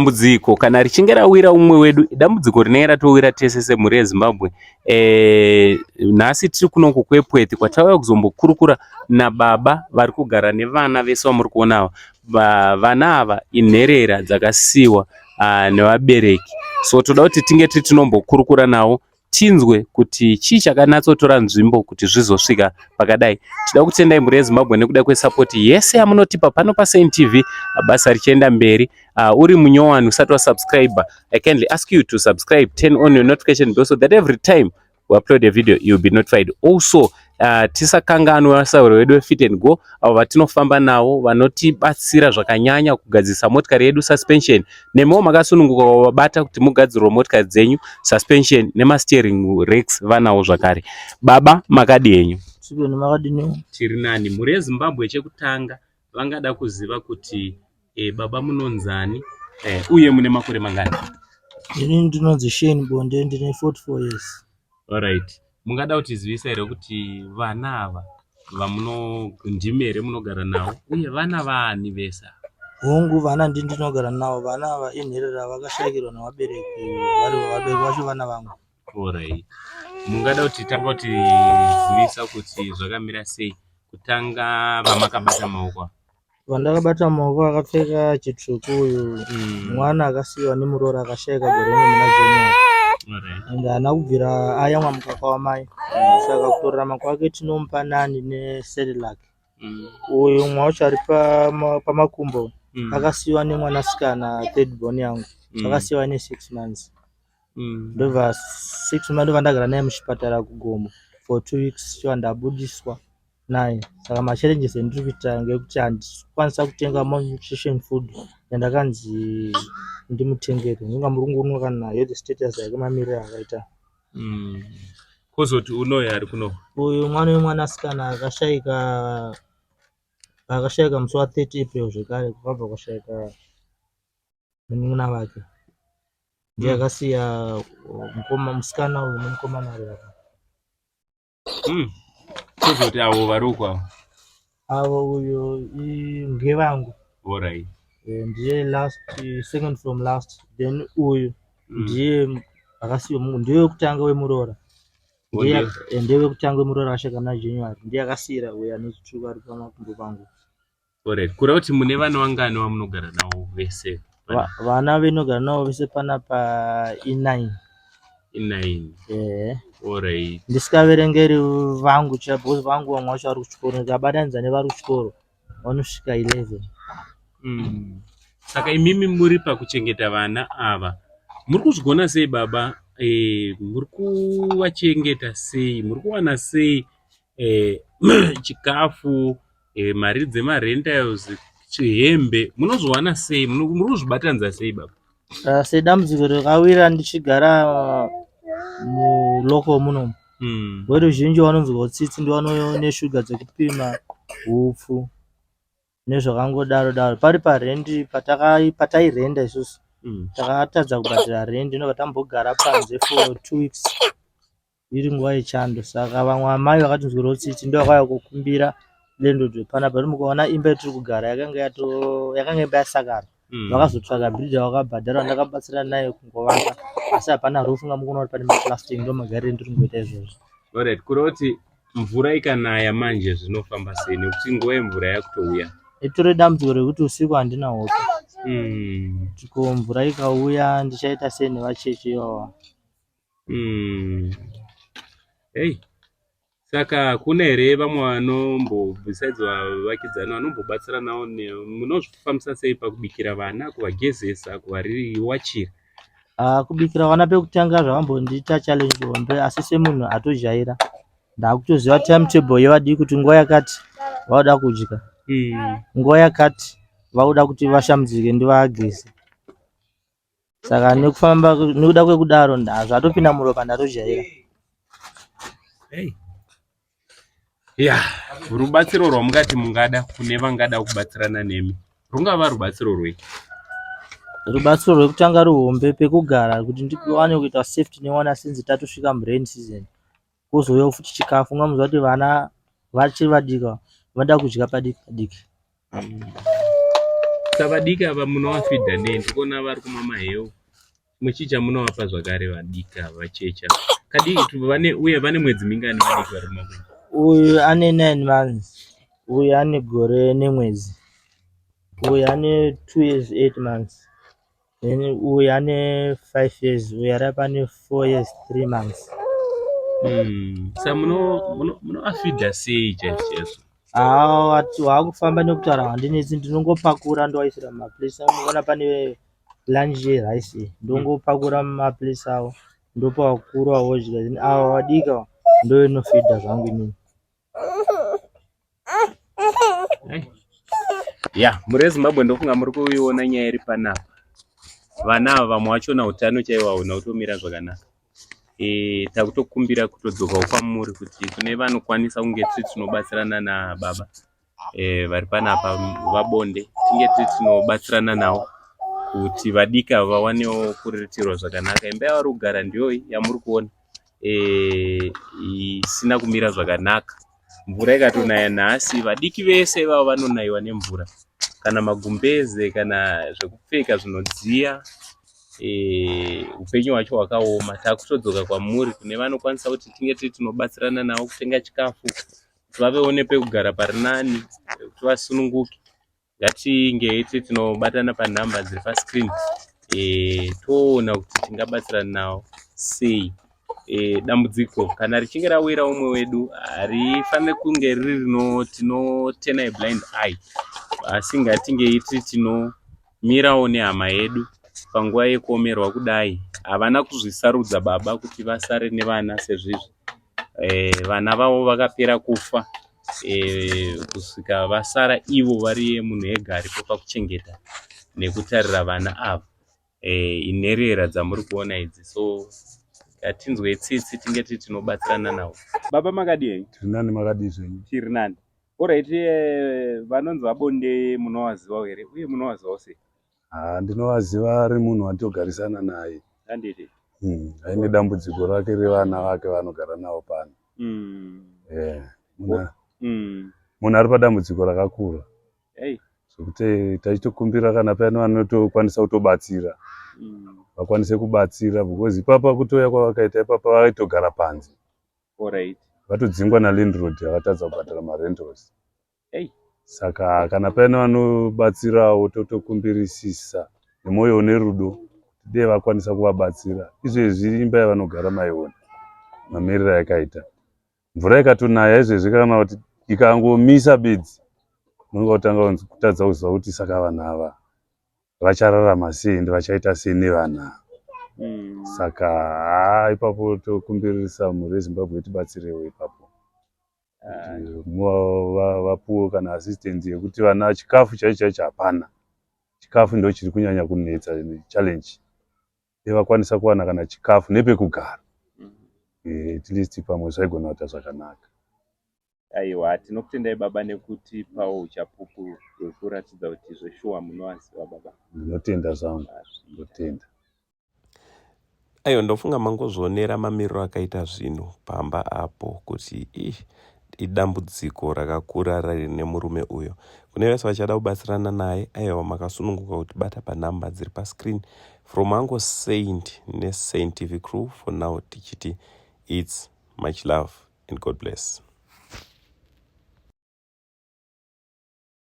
Dambudziko kana richinge rawira umwe wedu, dambudziko rinenge ratowira tese semhuri yeZimbabwe. Nhasi tiri kunoku kuEpworth kwatauya kuzombokurukura nababa vari kugara nevana vese vamuri kuona ava. Vana ava inherera dzakasiyiwa nevabereki, so toda kuti tinge tinombokurukura navo tinzwe kuti chii chakanatsotora nzvimbo kuti zvizosvika pakadai. Tida kutendai mhuri yeZimbabwe nekuda kwesapoti yese yamunotipa pano paSaint TV, basa richienda mberi. Uri munyowani usati wasubscribe, I kindly ask you to subscribe, turn on your notification bell so that every time we upload a video you'll be notified. Also, tisakanganwa vasauri vedu veFit and Go avo vatinofamba navo vanotibatsira zvakanyanya kugadzisa motikari yedu suspension, nemowo makasununguka wabata kuti mugadzirwe motikari dzenyu suspension nemasteering racks vanawo zvakare. Baba, makadi henyu? Tiri nani. Mhuri yeZimbabwe chekutanga vangada kuziva kuti baba munonzani uye mune makore mangani? Ini ndinonzi Shane Bonde, ndine 44 years. Alright. Mungada kuti zivisa here kuti vana ava ndimere munogara navo uye vana vani vesa? Hongu vana ndinogara navo. Vana ava inherera vakashayikirwa navabereki vacho vana vangu. Alright. Mungada kuti tanga kuti zivisa kuti zvakamira sei kutanga vamakabata maoko? Vandakabata maoko akapfeka chitsvuku uyu mwana akasiyiwa nemuroora akashayika gore rimwe muna January. Ende haana kubvira ayamwa mukaka wamai, saka kutorarama kwake tinomupa nani neCerelac. Uyu umwe wacho ari pamakumbo akasiyiwa nemwanasikana third born yangu, akasiyiwa ne6 months. Ndobva 6 months ndobva ndagara naye muchipatara kuGomo for 2 weeks shuwa ndabudiswa naye. Saka machallenges endiri kuita ngekuti handikwanisa kutenga malnutrition food yandakanzi ndimutengere. Ngenga murungu uno kana health status yake mamiriro akaita. Kozoti unoyo ari kuno? Uyu mwana wemwanasikana akashayika musi wa30 April zvekare, kwakabva kwashayika munun'una vake. Ndiye akasiya musikana uyu nemukomana ari apa. Kozoti avo vari uko avo? Uyu ngevangu. Alright. Ndiye second from last. Then uyu ndiye akasiyiwa, ndiye wekutanga wemuroora. Ndiye wekutanga wemuroora akashayika muna January. Ndiye akasiyira uyu ane chitsvuku ari pamakumbo pangu. Alright. Kura kuti mune vana vangani vamunogara navo vese? Vana venogara navo vese panapa i9. Alright. Ndisikaverengeri vangu because vangu vamwe vacho vari kuchikoro, ndikabatanidza nevari kuchikoro vanosvika 11. Saka imimi muri pakuchengeta vana ava, muri kuzvigona sei baba? Muri kuvachengeta sei? Muri kuwana sei chikafu, mari dzemarentals, hembe, munozviwana sei? Muri kuzvibatanidza sei baba? Sedambudziko rakawira ndichigara muloko munomu, veruzhinji vanonzwa utsitsi ndivanone dzekupima, upfu nezvakangodaro daro. Pari parendi patairenda isusu takatadza kubhadhira rendi, ndobva tambogara panze for 2 weeks iri nguva yechando. Saka vamwe amai vakatinzwira utsitsi ndovakauya kukumbira landlord panapa. Mukaona imba yatiri kugara yakanga imba yasakara, vakazotsvaga bhilidha vakabhadhara, ndakabatsira naye kungovaka, asi hapana roof. Ngamukuona kuti pane maplastic, ndomagarire ndiri kungoita izvozvo. Alright. Kuri kuti mvura ikanaya manje zvinofamba sei nekuti nguva yemvura yakutouya? Itore dambudziko rekuti usiku handina hope. Tiko mvura ikauya ndichaita sei nevacheche ivava? Saka kuna here vamwe besides vavakidzana vanombobatsira navo? Munozvifambisa sei pakubikira vana, kuvagezesa, kuvariwachira? Kubikira vana pekutanga zvakambondiita challenge hombe, asi semunhu atojaira ndakutoziva timetable yevadii kuti nguva yakati vauda kudya, nguva yakati vauda kuti vashambidzike ndivageze. Saka nekuda kwekudaro zvatopinda muropa, ndatojaira. Rubatsiro rwamungati mungada kune vangada kubatsirana nemi rungava rubatsiro rwei? Rubatsiro rwekutanga ruhombe pekugara, kuti ndiwane kuita safety newana since tatosvika murain season. Kozouya futi chikafu, ngamuziva kuti vana vachiri vadika vanoda kudya padiki padiki. savadika ava munovafidha nei? Ndikuona vari kumwa mahewu. Muchicha munovapa zvakare vadika vachecha kadiki uye vane mwedzi mingani vadiki vari kumakwenu? Uyu ane 9 months, uyu ane gore nemwedzi, uyu ane 2 years 8 months, then uyu ane 5 years, uyu ari apa ane 4 years 3 months. Sa munovafidha sei chaizvo? Waakufamba nekutaura handinetsi, ndinongopakura ndovaisira mumaplesi. Unoona pane lunch yerice, ndongopakura mumaplesi avo ndopa vakuru vodya, then ava vadika ndo inofidha zvangu inini. Muri vezimbabwe ndofunga muri kuiona nyaya iri panapa. Vana ava vamwe vachona utano chaivo hauna kutomira zvakanaka. Takutokumbira kutodzokawo kwamuri kuti kune vanokwanisa kunge tiri tinobatsirana nababa vari panapa vabonde, tinge tiri tinobatsirana navo kuti vadika vawanewo kuriritirwa zvakanaka. Imba yavari kugara ndiyoyi yamuri kuona isina kumira zvakanaka. Mvura ikatonaya nhasi, vadiki vese vava vanonayiwa nemvura, kana magumbeze kana zvekupfeka zvinodziya. Upenyu hwacho hwakaoma. Takutodzoka kwamuri kune vanokwanisa kuti tinge tiri tinobatsirana navo kutenga chikafu, kuti vavewo nepekugara pari nani, kuti vasununguke. Ngatinge tiri tinobatana panhamba dziri paskirini toona kuti tingabatsirana navo sei. Dambudziko kana richinge rawira umwe wedu harifaniri kunge riri tinotena blind eye, asi ngatinge tiri tinomirawo nehama yedu panguva yekuomerwa kudai. Havana kuzvisarudza baba kuti vasare nevana sezvizvi. Vana vavo vakapera kufa kusvika vasara ivo vari munhu ega aripo pakuchengeta nekutarira vana ava. Inherera dzamuri kuona idzi, so ngatinzwe tsitsi tinge tiri tinobatsirana navo. Baba makadii? Tiri nani, makadii zvenyu? Tiri nani. Alright, vanonzi vabonde munovaziva here uye munovazivawo sei? Ndinovaziva ari munhu watogarisana naye. Handiti? Aine dambudziko rake revana vake vanogara navo pano. Munhu ari padambudziko rakakura zvokuti tachitokumbira kana pane vanotokwanisa kutobatsira vakwanise kubatsira, because ipapa kutoya kwavakaita ipapa vaitogara panze. Vatodzingwa nalandlord, havatadza kubhadhara marentals. Saka kana pane vanobatsirawo totokumbirisisa nemwoyo une rudo dei vakwanisa kuvabatsira. Izvezvi imba yavanogara maiona mamiriro yakaita. Mvura ikatonaya izvezvi kana kuti ikangomisa bedzi, unotanga kutadza kuziva kuti saka vanhu ava vachararama sei ende vachaita sei nevana. Saka ipapo tokumbirisa mhuri yeZimbabwe tibatsirewo ipapo. Vapuwo kana assistance yekuti vana chikafu chaicho hapana. Chikafu ndo chiri kunyanya kunetsa challenge. Vakwanisa kuwana kana chikafu nepekugara. At least pamwe zvaigona kuita zvakanaka. Aiwa, tinokutendai baba nekuti pawo uchapupu hwekuratidza kuti zveshuwa munovaziva baba. Ndinotenda zvangu, ndinotenda. Aiwa, ndofunga mangozvionera mamiriro akaita zvinhu pamba apo kuti idambudziko rakakura riri nemurume uyo. Kune vese vachada kubatsirana naye, aiwa makasununguka kuti bata panhamba dziri paskrini. From Ango Saint neSaint TV crew for now tichiti it's much love and God bless.